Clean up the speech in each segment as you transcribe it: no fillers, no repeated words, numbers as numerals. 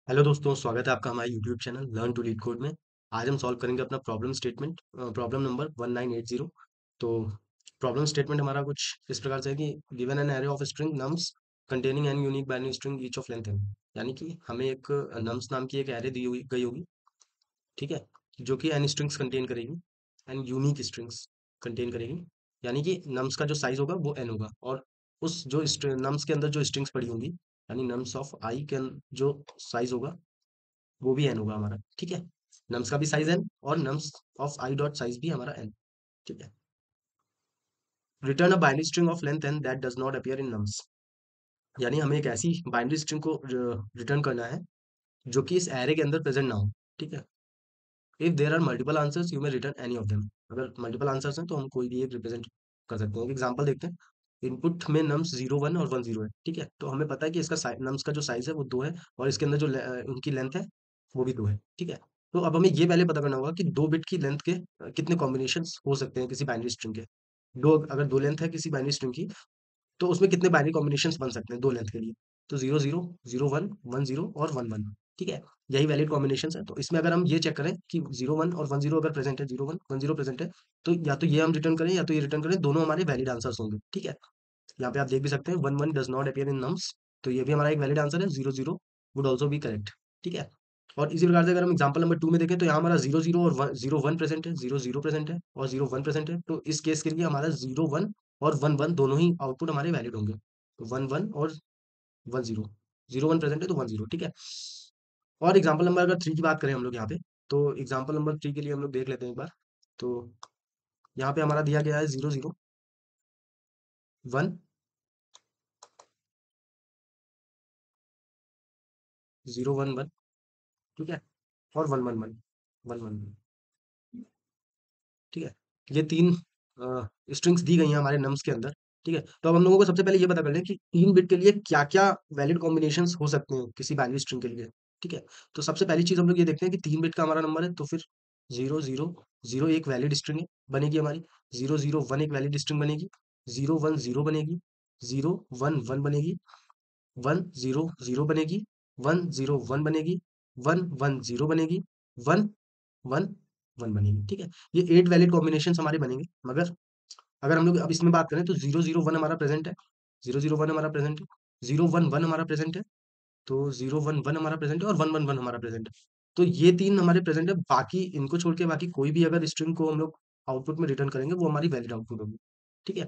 Hello दोस्तों, स्वागत है आपका हमारे YouTube channel learn to lead code में। आज हम सॉल्व करेंगे अपना प्रॉब्लम नंबर 1980। तो प्रॉब्लम स्टेटमेंट हमारा कुछ इस प्रकार से है कि given an array of string nums containing n unique binary string each of length n. यानी कि हमें एक नम्स नाम की एक एरे दी हुई गई होगी, ठीक है, जो कि एन स्ट्रिंग्स कंटेन करेगी, एन यूनिक स्ट्रिंग्स कंटेन करेगी। यानी कि नम्स का जो साइज होगा वो एन होगा, और उस जो नम्स के अंदर जो स्ट्रिंग्स पड़ी होंगी, यानी नम्स ऑफ आई के जो साइज होगा वो भी एन होगा हमारा, ठीक है। नम्स का भी साइज एन और nums of i dot size भी हमारा एन, ठीक है। Return a binary string of length n that does not appear in nums. यानी हमें एक ऐसी बाइनरी स्ट्रिंग को रिटर्न करना है जो कि इस एरे के अंदर प्रेजेंट ना हो, ठीक है। If there are multiple answers you may return any of them. अगर मल्टीपल आंसर्स हैं तो हम कोई भी एक रिप्रेजेंट कर सकते हैं। एग्जांपल देखते हैं। इनपुट में नम्स 0 1 और 1 0 है, ठीक है। तो हमें पता है कि इसका नम्स का जो साइज है वो 2 है, और इसके अंदर जो उनकी लेंथ है वो भी 2 है, ठीक है। तो अब हमें ये पहले पता करना होगा कि 2 बिट की लेंथ के कितने कॉम्बिनेशंस हो सकते हैं किसी बाइनरी स्ट्रिंग के। दो अगर 2 लेंथ है किसी बाइनरी स्ट्रिंग की, तो उसमें कितने बाइनरी कॉम्बिनेशंस बन सकते हैं 2 लेंथ के लिए। तो 0 0 0 1 1 0 और 1 1, ठीक है। यही वैलिड कॉम्बिनेशंस है। तो इसमें अगर हम ये चेक करें कि 0 1 और 1 0 अगर प्रेजेंट है, 0 1 1 0 प्रेजेंट है, तो या तो ये हम रिटर्न करें या तो ये रिटर्न करें, दोनों हमारे वैलिड आंसर्स होंगे, ठीक है। यहाँ पे आप देख भी सकते हैं 1 1 does not appear in nums, तो ये भी हमारा एक वैलिड आंसर है। 0 0 वुड ऑल्सो बी करेक्ट, ठीक है। और इसी प्रकार से अगर हम एग्जांपल नंबर 2 में देखें, तो यहाँ हमारा 0 0 और 0 1 प्रेजेंट है, 0 0 प्रेजेंट है और 0 1 प्रेजेंट है। तो इस केस के लिए हमारा 0 1 और 1 1 दोनों ही आउटपुट हमारे वैलिड होंगे। तो 1 1 और 1 0, 0 1 प्रेजेंट है तो 1 0, ठीक है। और एग्जांपल नंबर अगर 3 की बात करें हम लोग यहाँ पे, तो एग्जांपल नंबर 3 के लिए हम लोग देख लेते हैं एक बार। तो यहाँ पे हमारा दिया गया है 0 0 1 0 1 1, ठीक है, और 1 1 1 1 1, ठीक है। ये तीन स्ट्रिंग्स दी गई हैं हमारे नम्स के अंदर, ठीक है। तो अब हम लोगों को सबसे पहले ये पता कर लें कि 3 बिट के लिए क्या-क्या वैलिड कॉम्बिनेशंस हो सकते हैं किसी बाइनरी स्ट्रिंग के लिए, ठीक है। तो सबसे पहली चीज़ हम लोग ये देखते हैं कि 3 बिट का हमारा नंबर है, तो फिर 0 0 0 एक वैलिड स्ट्रिंग है, बनेगी हमारी। 0 0 1 एक वैलिड स्ट्रिंग बनेगी। 0 1 0 बनेगी। 0 1 1 बनेगी। 1 0 0 बनेगी। 1 0 1 बनेगी। 1 1 0 बनेगी। 1 1 1 बनेगी, ठीक है। ये 8 वैलिड कॉम्बिनेशंस हमारे बनेंगे। मगर अगर हम लोग अब इसमें बात करें तो 0 0 1 हमारा प्रेजेंट है। 0 0 1 हमारा प्रेजेंट है। 0 1 1 हमारा प्रेजेंट है। तो 0 1 1 हमारा प्रेजेंट है और 1 1 1 हमारा प्रेजेंट है। तो ये 3 हमारे प्रेजेंट है। बाकी इनको छोड़ के बाकी कोई भी अगर स्ट्रिंग को हम लोग आउटपुट में रिटर्न करेंगे वो हमारी वैलिड आउटपुट होगी, ठीक है।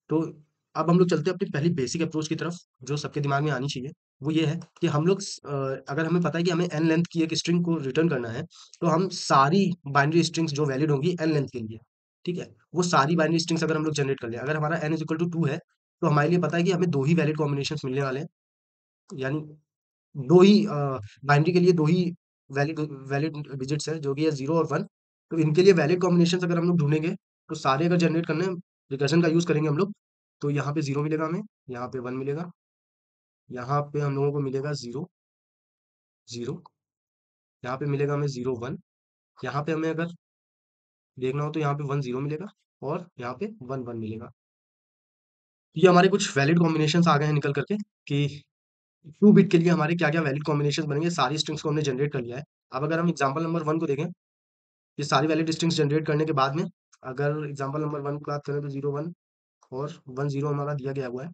तो अब हम लोग चलते हैं अपनी पहली बेसिक अप्रोच की तरफ, जो सबके दिमाग में आनी चाहिए। वो ये है कि हम लोग अगर हमें पता है कि हमें एन लेंथ की एक स्ट्रिंग को रिटर्न करना है, तो हम सारी बाइनरी स्ट्रिंग्स जो वैलिड होंगी एन लेंथ के लिए, ठीक है, वो सारी बाइनरी स्ट्रिंग्स अगर हम लोग जनरेट कर लें, अगर हमारा एन इज इक्वल टू 2 है, तो हमारे लिए पता है कि हमें 2 ही वैलिड कॉम्बिनेशंस मिलने वाले हैं। यानी 2 ही बाइनरी के लिए 2 ही वैलिड वैलिड डिजिट्स हैं, जो कि है 0 और 1। तो इनके लिए वैलिड कॉम्बिनेशंस अगर हम लोग ढूँढेंगे, तो सारे अगर जनरेट करने हैं, रिकर्जन का यूज़ करेंगे हम लोग, तो यहाँ पे 0 मिलेगा हमें, यहाँ पे 1 मिलेगा, यहाँ पे हम लोगों को मिलेगा 0 0, यहाँ पे मिलेगा हमें 0 1, यहाँ पे हमें अगर देखना हो तो यहाँ पे 1 0 मिलेगा, और यहाँ पे 1 1 मिलेगा। ये हमारे कुछ वैलिड कॉम्बिनेशंस आ गए हैं निकल करके कि 2 बिट के लिए हमारे क्या-क्या वैलिड कॉम्बिनेशंस बनेंगे। सारी स्ट्रिंग्स को हमने जनरेट कर लिया है। अब अगर हम एग्जांपल नंबर 1 को देखें, ये सारी वैलिड स्ट्रिंग्स जनरेट करने के बाद में अगर एग्जांपल नंबर 1 की बात करें तो 0 1 और 1 0 हमारा दिया गया हुआ है।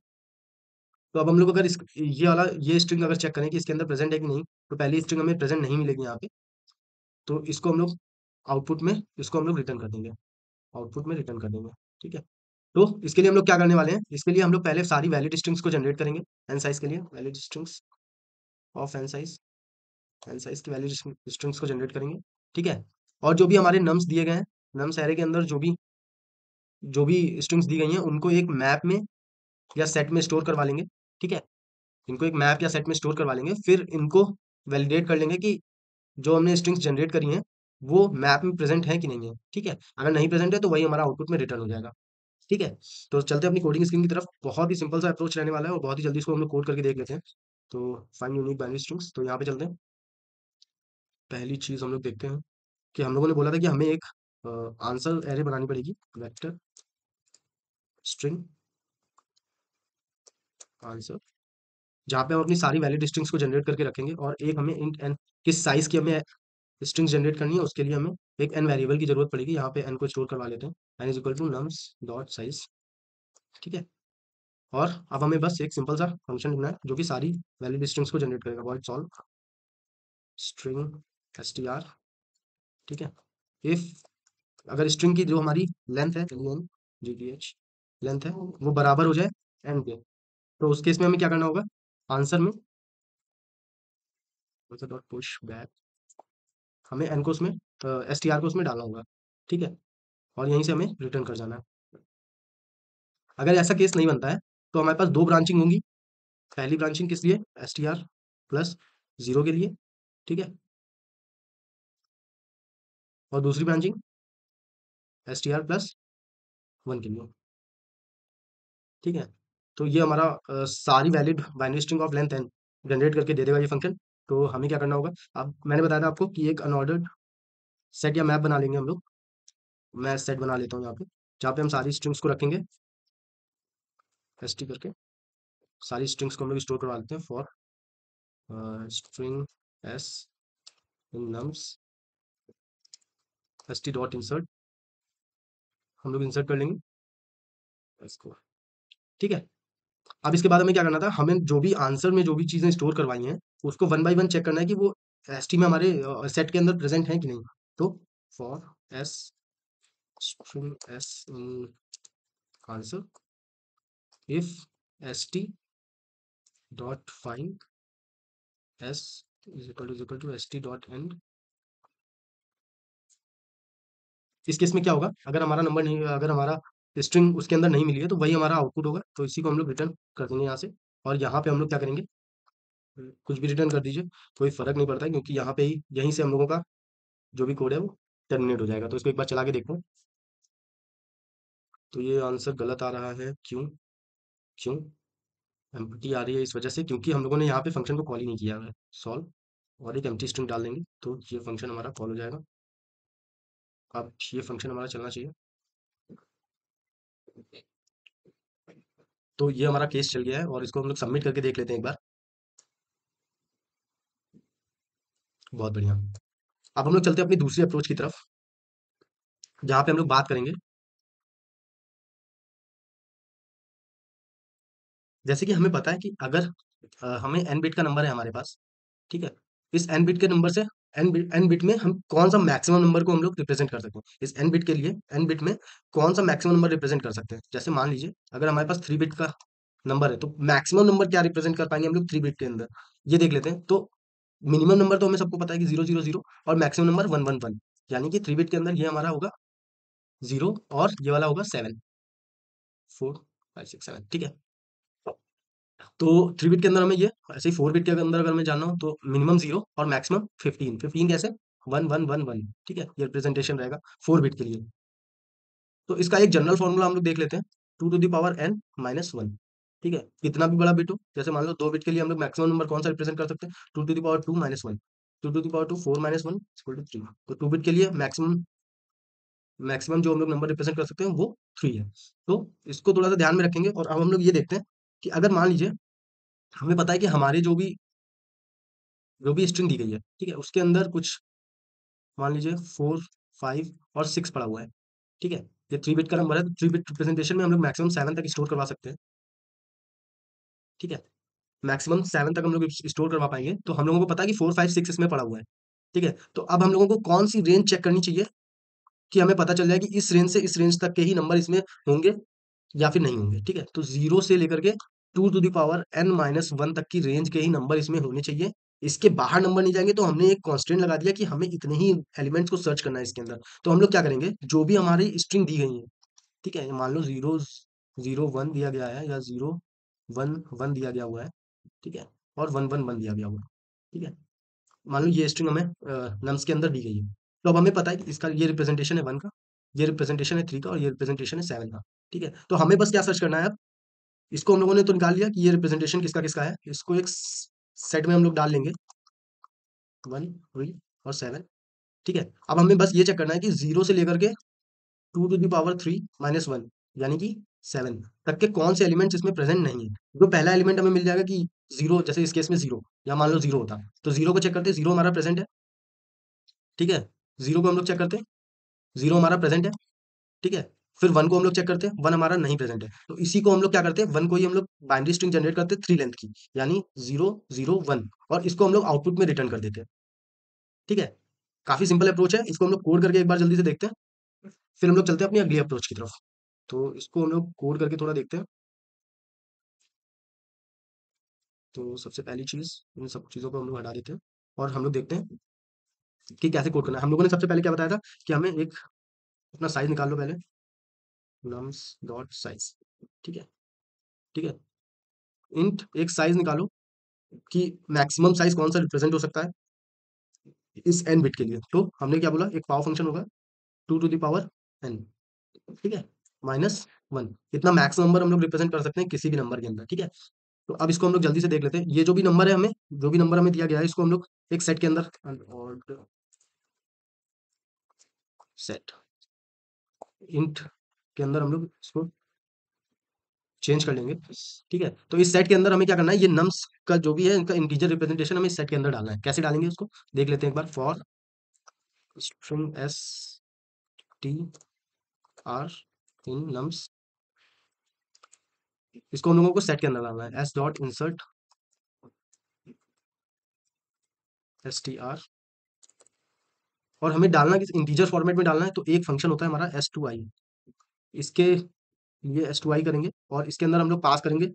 तो अब हम लोग अगर इस ये वाला ये स्ट्रिंग अगर चेक करें कि इसके अंदर प्रेजेंट है कि नहीं, तो पहली स्ट्रिंग हमें प्रेजेंट नहीं मिलेगी यहाँ पे। तो इसको हम लोग आउटपुट में इसको हम लोग रिटर्न कर देंगे, आउटपुट में रिटर्न कर देंगे, ठीक है। तो इसके लिए हम लोग क्या करने वाले हैं, इसके लिए हम लोग पहले सारी वैलिड स्ट्रिंग्स को जनरेट करेंगे। एन साइज के लिए valid strings of n size की वैलिड स्ट्रिंग्स को जनरेट करेंगे, ठीक है। और जो भी हमारे नम्स दिए गए हैं, नम्स एरे के अंदर जो भी स्ट्रिंग्स दी गई हैं, उनको एक मैप में या सेट में स्टोर करवा लेंगे, ठीक है। इनको एक मैप या सेट में स्टोर करवा लेंगे, फिर इनको वैलिडेट कर लेंगे कि जो हमने स्ट्रिंग्स जनरेट करी हैं, वो मैप में प्रेजेंट है कि नहीं है, ठीक है। अगर नहीं प्रेजेंट है तो वही हमारा आउटपुट में रिटर्न हो जाएगा, ठीक है। तो चलते हैं अपनी कोडिंग स्क्रीन की तरफ। बहुत ही सिंपल सा अप्रोच रहने वाला है और बहुत ही जल्दी इसको हम लोग कोड करके देख लेते हैं। तो फाइंड यूनिक बाइनरी स्ट्रिंग्स, तो यहाँ पे चलते हैं। पहली चीज हम लोग देखते हैं कि हम लोगों ने बोला था कि हमें एक आंसर एरे बनानी पड़ेगी। वेक्टर स्ट्रिंग आंसर, जहाँ पे हम अपनी सारी वैलिड स्ट्रिंग्स को जनरेट करके रखेंगे, और एक हमें इंट एन किस साइज़ की हमें स्ट्रिंग्स जनरेट करनी है, उसके लिए हमें एक एन वेरिएबल की ज़रूरत पड़ेगी। यहाँ पे एन को स्टोर करवा लेते हैं, n is equal to nums dot size, ठीक है। और अब हमें बस एक सिंपल सा फंक्शन लिखना है जो कि सारी वैलिड स्ट्रिंग्स को जनरेट करेगा, वॉइड सॉल्व स्ट्रिंग str, ठीक है। इफ अगर स्ट्रिंग की जो हमारी लेंथ है, लेन GTH लेंथ है, वो बराबर हो जाए एन के, तो उस केस में हमें क्या करना होगा, आंसर में डॉट पुश बैक, हमें एन को उसमें str को उसमें डालना होगा, ठीक है। और यहीं से हमें रिटर्न कर जाना है। अगर ऐसा केस नहीं बनता है तो हमारे पास दो ब्रांचिंग होंगी। पहली ब्रांचिंग किस लिए, str प्लस 0 के लिए, ठीक है। और दूसरी ब्रांचिंग str प्लस 1 के लिए, ठीक है। तो ये हमारा सारी valid binary string of length n generate करके दे देगा ये फंक्शन। तो हमें क्या करना होगा, अब मैंने बताया था आपको कि एक अनऑर्डर्ड सेट या मैप बना लेंगे हम लोग। मैं सेट बना लेता हूँ यहाँ पे, जहाँ पे हम सारी स्ट्रिंग्स को रखेंगे st करके, सारी स्ट्रिंग्स को हम लोग स्टोर करवा लेते हैं for string s in nums st dot insert, हम लोग इंसर्ट कर लेंगे इसको, ठीक है। अब इसके बाद हमें क्या करना था, हमें जो भी आंसर में जो भी चीज़ें स्टोर करवाई हैं उसको वन बाय वन चेक करना है कि वो st में हमारे सेट के अंदर प्रेजेंट है कि नहीं। तो for s string s in answer if st dot find s is equal to st dot end. इस केस में क्या होगा, अगर हमारा नंबर नहीं, अगर हमारा स्ट्रिंग उसके अंदर नहीं मिली है तो वही हमारा आउटपुट होगा, तो इसी को हम लोग रिटर्न कर देंगे यहाँ से। और यहाँ पे हम लोग क्या करेंगे, कुछ भी रिटर्न कर दीजिए, कोई फर्क नहीं पड़ता है, क्योंकि यहाँ पे ही यहीं से हम लोगों का जो भी कोड है वो टर्मिनेट हो जाएगा। तो इसको एक बार चला के देखो, तो ये आंसर गलत आ रहा है, क्यों क्यों एम्प्टी आ रही है, इस वजह से क्योंकि हम लोगों ने यहाँ पे फंक्शन को कॉल ही नहीं किया है। सॉल्व और एक एम्प्टी स्ट्रिंग डाल देंगे तो ये फंक्शन हमारा कॉल हो जाएगा। अब ये फंक्शन हमारा चलना चाहिए। तो ये हमारा केस चल गया है, और इसको हम लोग सबमिट करके देख लेते हैं एक बार। बहुत बढ़िया। अब हम लोग चलते हैं अपनी दूसरी अप्रोच की तरफ, जहाँ पे हम लोग बात करेंगे, जैसे कि हमें पता है कि अगर हमें एन बिट का नंबर है हमारे पास, ठीक है। इस एन बिट के नंबर से एन बिट में हम कौन सा मैक्सिमम नंबर को हम लोग रिप्रेजेंट कर सकते हैं, इस एन बिट के लिए एन बिट में कौन सा मैक्सिमम नंबर रिप्रेजेंट कर सकते हैं। जैसे मान लीजिए अगर हमारे पास 3 बिट का नंबर है, तो मैक्सिमम नंबर क्या रिप्रेजेंट कर पाएंगे हम लोग 3 बिट के अंदर, ये देख लेते हैं। तो मिनिमम नंबर तो हमें सबको पता है कि 000, और मैक्सिमम नंबर 111, यानी कि 3 बिट के अंदर ये हमारा होगा 0, और ये वाला होगा 7, 4 5 6 7, ठीक है। तो 3 बिट के अंदर हमें ये, ऐसे ही 4 बिट के अंदर अगर हमें जानना हो तो मिनिमम 0 और मैक्सिमम 15, 15 कैसे, 1111, ठीक है। ये रिप्रेजेंटेशन रहेगा 4 बिट के लिए। तो इसका एक जनरल फॉर्मूला हम लोग देख लेते हैं, 2 to the power n - 1, ठीक है। कितना भी बड़ा बिट हो, जैसे मान लो 2 बिट के लिए हम लोग मैक्सिमम नंबर कौन सा रिप्रेजेंट कर सकते हैं, 2 to the power 2 - 1, 2 to the power 2 4 - 1 = 3। तो 2 बिट के लिए मैक्सिमम मैक्सिमम जो हम लोग नंबर रिप्रेजेंट कर सकते हैं वो 3 है। तो इसको थोड़ा सा ध्यान में रखेंगे, और अब हम लोग ये देखते हैं कि अगर मान लीजिए हमें पता है कि हमारे जो भी स्ट्रिंग दी गई है, ठीक है, उसके अंदर कुछ मान लीजिए 4 5 और 6 पड़ा हुआ है, ठीक है। ये 3 बिट का नंबर है, तो 3 बिट रिप्रेजेंटेशन में हम लोग मैक्सिमम 7 तक स्टोर करवा सकते हैं, ठीक है। मैक्सिमम 7 तक हम लोग स्टोर करवा पाएंगे। तो हम लोगों को पता है कि 4 5 6 इसमें पड़ा हुआ है, ठीक है। तो अब हम लोगों को कौन सी रेंज चेक करनी चाहिए कि हमें पता चल जाए कि इस रेंज से इस रेंज तक के ही नंबर इसमें होंगे या फिर नहीं होंगे, ठीक है। तो 0 से लेकर के 2 to the power n - 1 तक की रेंज के ही नंबर इसमें होने चाहिए। इसके बाहर नंबर नहीं जाएंगे, तो हमने एक कांस्टेंट लगा दिया कि हमें इतने ही एलिमेंट्स को सर्च करना है इसके अंदर। तो हम लोग क्या करेंगे, जो भी हमारी स्ट्रिंग दी गई है, ठीक है, मान लो 0 0 1 दिया गया है, या 0 1 1 दिया गया हुआ है, ठीक है, और 1 1 1 दिया गया हुआ है, ठीक है। मान लो ये स्ट्रिंग हमें नम्स के अंदर दी गई है। तो अब हमें पता है कि इसका ये रिप्रेजेंटेशन है 1 का, ये रिप्रेजेंटेशन है 3 का, और ये रिप्रेजेंटेशन है 7 का, ठीक है। तो हमें बस क्या सर्च करना है अब, इसको हम लोगों ने तो निकाल लिया कि ये रिप्रेजेंटेशन किसका किसका है, इसको एक सेट में हम लोग डाल लेंगे, 1 3 और 7, ठीक है। अब हमें बस ये चेक करना है कि 0 से लेकर के 2 to the power 3 - 1, यानी कि 7 तक के कौन से एलिमेंट्स इसमें प्रेजेंट नहीं है। जो पहला एलिमेंट हमें मिल जाएगा कि जीरो, जैसे इस केस में जीरो, या मान लो जीरो होता, तो जीरो को चेक करते, जीरो हमारा प्रेजेंट है, ठीक है, जीरो को हम लोग चेक करते हैं, जीरो हमारा प्रेजेंट है, ठीक है, फिर वन को हम लोग चेक करते हैं, वन हमारा नहीं प्रेजेंट है, तो इसी को हम लोग क्या करते हैं, वन को ही हम लोग बाइनरी स्ट्रिंग जनरेट करते हैं थ्री लेंथ की, यानी जीरो जीरो वन, और इसको हम लोग आउटपुट में रिटर्न कर देते हैं, ठीक है। काफी सिंपल अप्रोच है, इसको हम लोग कोड करके एक बार जल्दी से देखते हैं, फिर हम लोग चलते हैं अपनी अगली अप्रोच की तरफ। तो इसको हम लोग कोड करके थोड़ा देखते हैं। तो सबसे पहली चीज, इन सब चीजों को हम लोग हटा देते हैं, और हम लोग देखते हैं कि कैसे कोड करना है। हम लोगों ने सबसे पहले क्या बताया था कि हमें एक अपना साइज निकाल लो पहले, nums डॉट साइज, ठीक है, ठीक है, इंट एक साइज निकालो कि मैक्सिमम साइज कौन सा रिप्रेजेंट हो सकता है इस एन बिट के लिए। तो हमने क्या बोला, एक पावर फंक्शन होगा टू टू दावर एन, ठीक है, माइनस वन, इतना मैक्स नंबर हम लोग रिप्रेजेंट कर सकते हैं किसी भी नंबर के अंदर, ठीक है। तो अब इसको हम लोग जल्दी से देख लेते हैं, ये जो भी नंबर है हमें, जो भी नंबर हमें दिया गया है, इसको हम लोग एक सेट के अंदर, और सेट इंट के अंदर हम लोग इसको चेंज कर लेंगे, ठीक है। तो इस सेट के अंदर हमें क्या करना है, ये नम्स का जो भी है इनका इंटीजर रिप्रेजेंटेशन हमें इस सेट के अंदर डालना है। कैसे डालेंगे उसको देख लेते हैं एक बार। For string S T R in nums, इसको हम लोगों को सेट के अंदर डालना है, S dot insert S T R, और हमें डालना किस इंटीजर फॉर्मेट में डालना है, तो एक फंक्शन होता है हमारा एस टू आई, इसके लिए एस टू आई करेंगे, और इसके अंदर हम लोग पास करेंगे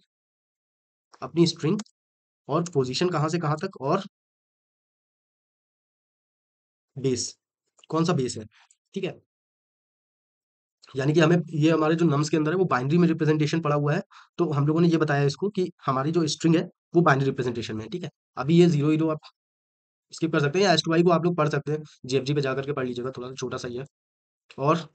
अपनी स्ट्रिंग, और पोजीशन कहाँ से कहाँ तक, और बेस, कौन सा बेस है, ठीक है। यानी कि हमें ये हमारे जो नम्स के अंदर है वो बाइनरी में रिप्रेजेंटेशन पड़ा हुआ है, तो हम लोगों ने ये बताया इसको कि हमारी जो स्ट्रिंग है वो बाइनरी रिप्रेजेंटेशन में है, ठीक है। अभी ये जीरो जीरो आप स्किप कर सकते हैं, या एस टू आई को आप लोग पढ़ सकते हैं, जीएफजी पे जाकर के पढ़ लीजिएगा, थोड़ा छोटा सा ही है। और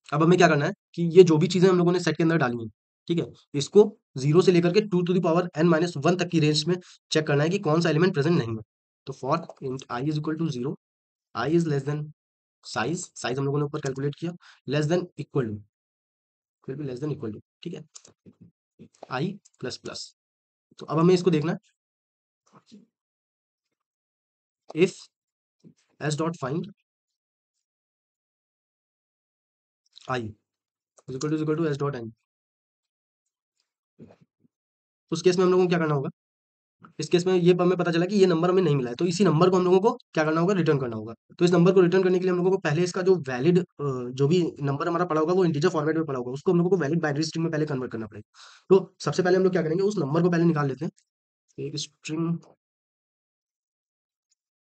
अब हमें क्या करना है कि ये जो भी चीजें हम लोगों ने सेट के अंदर डाली हैं, ठीक है, इसको जीरो से लेकर के to two the power n minus one तक की रेंज में चेक करना है कि कौन सा एलिमेंट प्रेजेंट नहीं है। तो for int i is equal to zero, i is less than size, size हम लोगों ने ऊपर कैलकुलेट किया, लेस देन इक्वल टू, फिर भी लेस देन इक्वल टू, ठीक है, आई प्लस प्लस। तो अब हमें इसको देखना है, if s dot find i is equal to s dot n, उस केस में हम लोगों को क्या करना होगा, इस केस में ये हमें पता चला कि ये नंबर हमें नहीं मिला है, तो इसी नंबर को हम लोगों को क्या करना होगा, रिटर्न करना होगा। तो इस नंबर को रिटर्न करने के लिए हम लोगों को पहले इसका जो वैलिड जो भी नंबर हमारा पड़ा होगा वो इंटीजर फॉर्मेट में पड़ा होगा, उसको हम लोगों को वैलिड बाइनरी स्ट्रिंग में पहले कन्वर्ट करना पड़ेगा। तो सबसे पहले हम लोग क्या करेंगे, उस नंबर को पहले निकाल लेते हैं, एक स्ट्रिंग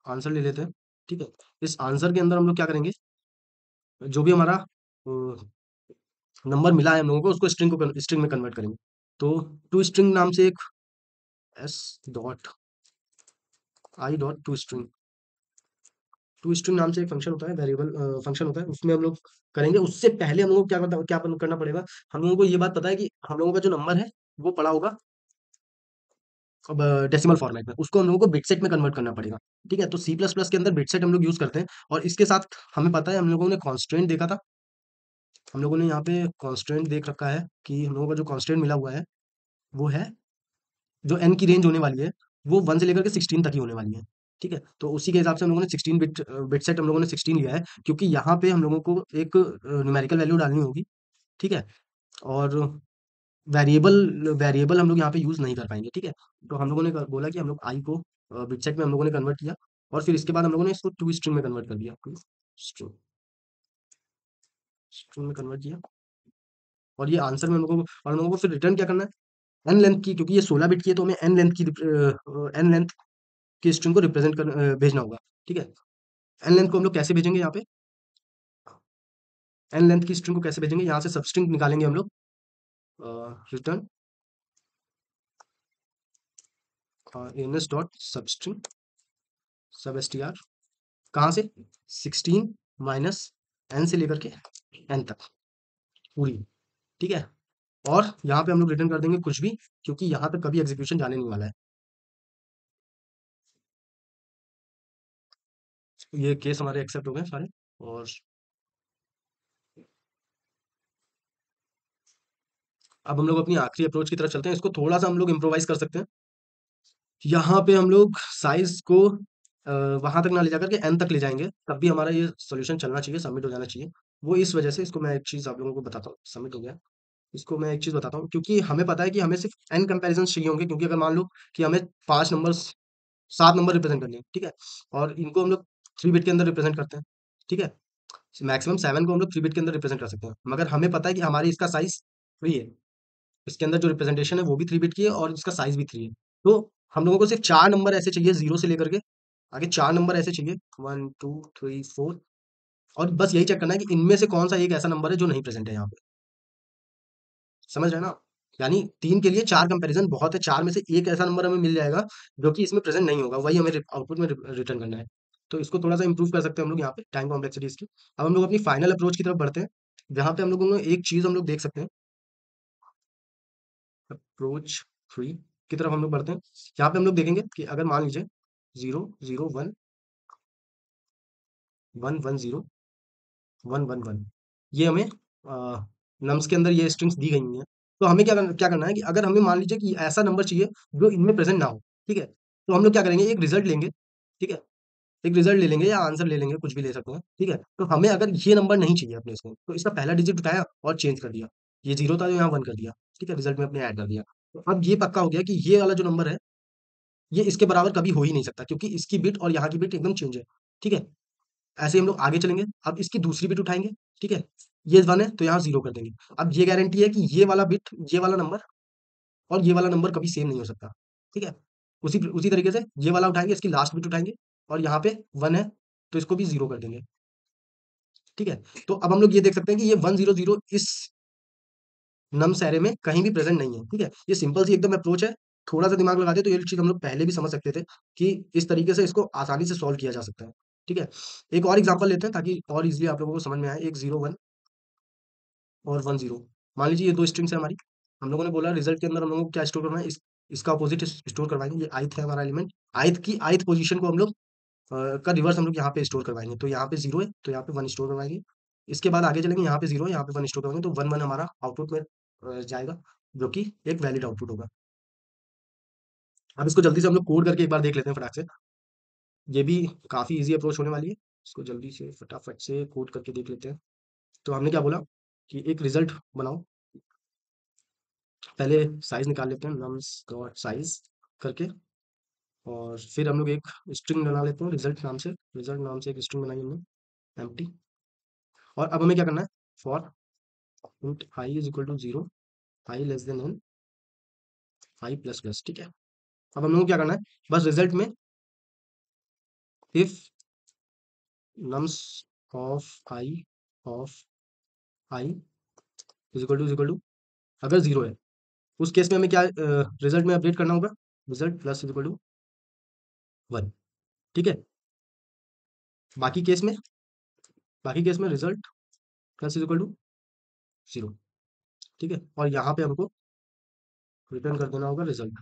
आंसर ले लेते हैं, ठीक है। इस आंसर के अंदर हम लोग क्या करेंगे, जो भी हमारा नंबर मिला है हम लोगों को, उसको स्ट्रिंग में कन्वर्ट करेंगे। तो टू स्ट्रिंग नाम से एक s dot i dot to string, to string नाम से एक फंक्शन होता है, वेरिएबल फंक्शन होता है, उसमें हम लोग करेंगे। उससे पहले हम लोगों को क्या करना पड़ेगा, हम लोगों को ये बात पता है कि हम लोगों का जो नंबर है वो पड़ा होगा अब डेसिमल फॉर्मेट में, उसको हम लोगों को बिटसेट में कन्वर्ट करना पड़ेगा, ठीक है। तो सी प्लस प्लस के अंदर बिटसेट हम लोग यूज करते हैं, और इसके साथ हमें पता है, हम लोगों ने कॉन्स्ट्रेंट देखा था, हम लोगों ने यहाँ पे कॉन्स्ट्रेंट देख रखा है कि हम लोगों का जो कॉन्स्ट्रेंट मिला हुआ है वो है, जो एन की रेंज होने वाली है वो वन से लेकर के 16 तक ही होने वाली है, ठीक है। तो उसी के हिसाब से हम लोगों ने 16 बिट सेट हम लोगों ने 16 लिया है, क्योंकि यहाँ पे हम लोगों को एक न्यूमेरिकल वैल्यू डालनी होगी, ठीक है। और वेरिएबल वेरिएबल हम लोग यहाँ पे यूज नहीं कर पाएंगे, ठीक है। तो हम लोगों ने बोला कि हम लोग आई को बिट सेट में हम लोगों ने कन्वर्ट किया, और फिर इसके बाद हम लोगों ने इसको टू स्ट्रिंग में कन्वर्ट कर दिया, टू स्ट्रिंग स्ट्रिंग में कन्वर्ट किया, और ये आंसर में हम लोगों को, और हम लोगों को फिर रिटर्न क्या करना है, एन लेंथ की, क्योंकि ये 16 बिट की है तो हमें एन लेंथ की स्ट्रिंग को रिप्रेजेंट कर भेजना होगा, ठीक है। एन लेंथ को हम लोग कैसे भेजेंगे, यहाँ पे एन लेंथ की स्ट्रिंग को कैसे भेजेंगे, यहाँ से सब स्ट्रिंग निकालेंगे हम लोग, return n s dot substring sub s T r, कहाँ से 16 माइनस एन से लेकर के एन तक पूरी, ठीक है। और यहाँ पे हम लोग रिटर्न कर देंगे कुछ भी, क्योंकि यहाँ तक कभी एग्जीक्यूशन जाने नहीं वाला है। ये केस हमारे एक्सेप्ट हो गए सारे, और अब हम लोग अपनी आखिरी अप्रोच की तरफ चलते हैं, इसको थोड़ा सा हम लोग इम्प्रोवाइज कर सकते हैं, यहाँ पे हम लोग साइज को वहां तक ना ले जाकर के एन तक ले जाएंगे, तब भी हमारा ये सॉल्यूशन चलना चाहिए, सबमिट हो जाना चाहिए। वो इस वजह से, इसको मैं एक चीज आप लोगों को बताता हूँ, सबमिट हो गया। इसको मैं एक चीज बताता हूँ, क्योंकि हमें पता है कि हमें सिर्फ एन कंपेरिजन चाहिए होंगे, क्योंकि अगर मान लो कि हमें 5 नंबर, 7 नंबर रिप्रेजेंट करने हैं, ठीक है, और इनको हम लोग 3 बिट के अंदर रिप्रेजेंट करते हैं, ठीक है, मैक्सिमम 7 को हम लोग 3 बिट के अंदर रिप्रेजेंट कर सकते हैं, मगर हमें पता है कि हमारी इसका साइज 3 है, इसके अंदर जो रिप्रेजेंटेशन है वो भी 3 बिट की है और इसका साइज भी 3 है। तो हम लोगों को सिर्फ 4 नंबर ऐसे चाहिए, जीरो से लेकर के आगे 4 नंबर ऐसे चाहिए, 1 2 3 4, और बस यही चेक करना है कि इनमें से कौन सा एक ऐसा नंबर है जो नहीं प्रेजेंट है यहाँ पे। समझ रहे हैं ना? यानी 3 के लिए 4 कंपैरिजन बहुत है, 4 में से एक ऐसा नंबर हमें मिल जाएगा जो कि इसमें प्रेजेंट नहीं होगा, वही हमें आउटपुट में रिटर्न करना है। तो इसको थोड़ा सा इंप्रूव कर सकते हैं हम लोग यहाँ पे, टाइम कॉम्प्लेक्सिटी इसकी। अब हम लोग अपनी फाइनल अप्रोच की तरफ बढ़ते हैं, जहाँ पे हम लोगों ने एक चीज हम लोग देख सकते हैं, अप्रोच 3 की तरफ हम लोग बढ़ते हैं। यहाँ पे हम लोग देखेंगे कि अगर मान लीजिए 0 0 1 1 1 0 1 1 1, ये हमें नम्स के अंदर ये स्ट्रिंग्स दी गई हुई हैं। तो हमें क्या करना है कि अगर हमें मान लीजिए कि ऐसा नंबर चाहिए जो इनमें प्रेजेंट ना हो, ठीक है, तो हम लोग क्या करेंगे, एक रिजल्ट लेंगे, ठीक है, एक रिजल्ट ले लेंगे या आंसर ले लेंगे, कुछ भी ले सकते हैं, ठीक है। तो हमें अगर ये नंबर नहीं चाहिए अपने इसमें, तो इसका पहला डिजिट उठाया और चेंज कर दिया, ये जीरो था जो यहाँ 1 कर दिया, ठीक है, रिजल्ट में अपने ऐड कर दिया। तो अब ये पक्का हो गया कि ये वाला जो नंबर है, ये इसके बराबर कभी हो ही नहीं सकता, क्योंकि इसकी बिट और यहाँ की बिट एकदम चेंज है, ठीक है। ऐसे ही हम लोग आगे चलेंगे, अब इसकी दूसरी बिट उठाएंगे, ठीक है, ये 1 है तो यहाँ 0 कर देंगे। अब ये गारंटी है कि ये वाला बिट, ये वाला नंबर और ये वाला नंबर कभी सेम नहीं हो सकता, ठीक है। उसी उसी तरीके से ये वाला उठाएंगे, इसकी लास्ट बिट उठाएंगे, और यहाँ पे 1 है तो इसको भी 0 कर देंगे, ठीक है। तो अब हम लोग ये देख सकते हैं कि ये 1 0 0 इस नम्स एरे में कहीं भी प्रेजेंट नहीं है, ठीक है। ये सिंपल सी एकदम अप्रोच है, थोड़ा सा दिमाग लगाते तो ये चीज हम लोग पहले भी समझ सकते थे कि इस तरीके से इसको आसानी से सॉल्व किया जा सकता है, ठीक है। एक और एग्जांपल लेते हैं ताकि और इजीली आप लोगों को समझ में आए। एक 0 1 और 1 0, मान लीजिए ये दो स्ट्रिंग्स है हमारी। हम लोगों ने बोला रिजल्ट के अंदर हम लोगों को क्या स्टोर करना है, इसका अपोजिट स्टोर करवाएंगे। ये ith है हमारा एलिमेंट, ith पोजीशन को हम लोग का रिवर्स हम लोग यहाँ पे स्टोर करवाएंगे। तो यहाँ पे 0 है तो यहाँ पे 1 स्टोर करवाएंगे। इसके बाद आगे चलेंगे, यहाँ पे 0 है, यहाँ पे 1 स्टोर करवाएंगे, तो 1 1 हमारा आउटपुट में जाएगा, जो कि एक वैलिड आउटपुट होगा। अब इसको जल्दी से हम लोग कोड करके एक बार देख लेते हैं फटाक से। ये भी काफी इजी अप्रोच होने वाली है, इसको जल्दी से फटाफट से कोड करके देख लेते हैं। तो हमने क्या बोला कि एक रिजल्ट बनाओ, पहले साइज निकाल लेते हैं, नम्स डॉट साइज करके, और फिर हम लोग एक स्ट्रिंग बना लेते हैं रिजल्ट नाम से। रिजल्ट नाम से एक स्ट्रिंग बनाई हमने, एम्प्टी। और अब हमें क्या करना है, for int i is equal to 0, i less than n, i plus plus, ठीक है। अब हम लोग को क्या करना है, बस रिजल्ट में if nums of i of i is equal to अगर 0 है, उस केस में हमें क्या रिजल्ट में अपडेट करना होगा, result plus is equal to 1, ठीक है। बाकी केस में बाकी केस में result plus is equal to 0, ठीक है, और यहाँ पे हमको रिटर्न कर देना होगा रिजल्ट।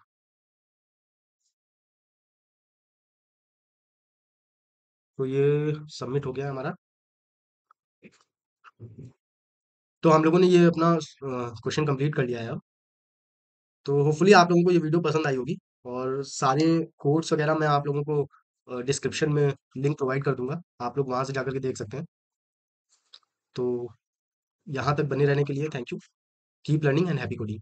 तो ये सबमिट हो गया हमारा। तो हम लोगों ने ये अपना क्वेश्चन कंप्लीट कर लिया है अब। तो होपफुली आप लोगों को ये वीडियो पसंद आई होगी, और सारे कोड्स वगैरह मैं आप लोगों को डिस्क्रिप्शन में लिंक प्रोवाइड कर दूंगा, आप लोग वहां से जाकर के देख सकते हैं। तो यहाँ तक बने रहने के लिए thank you. Keep learning and happy coding.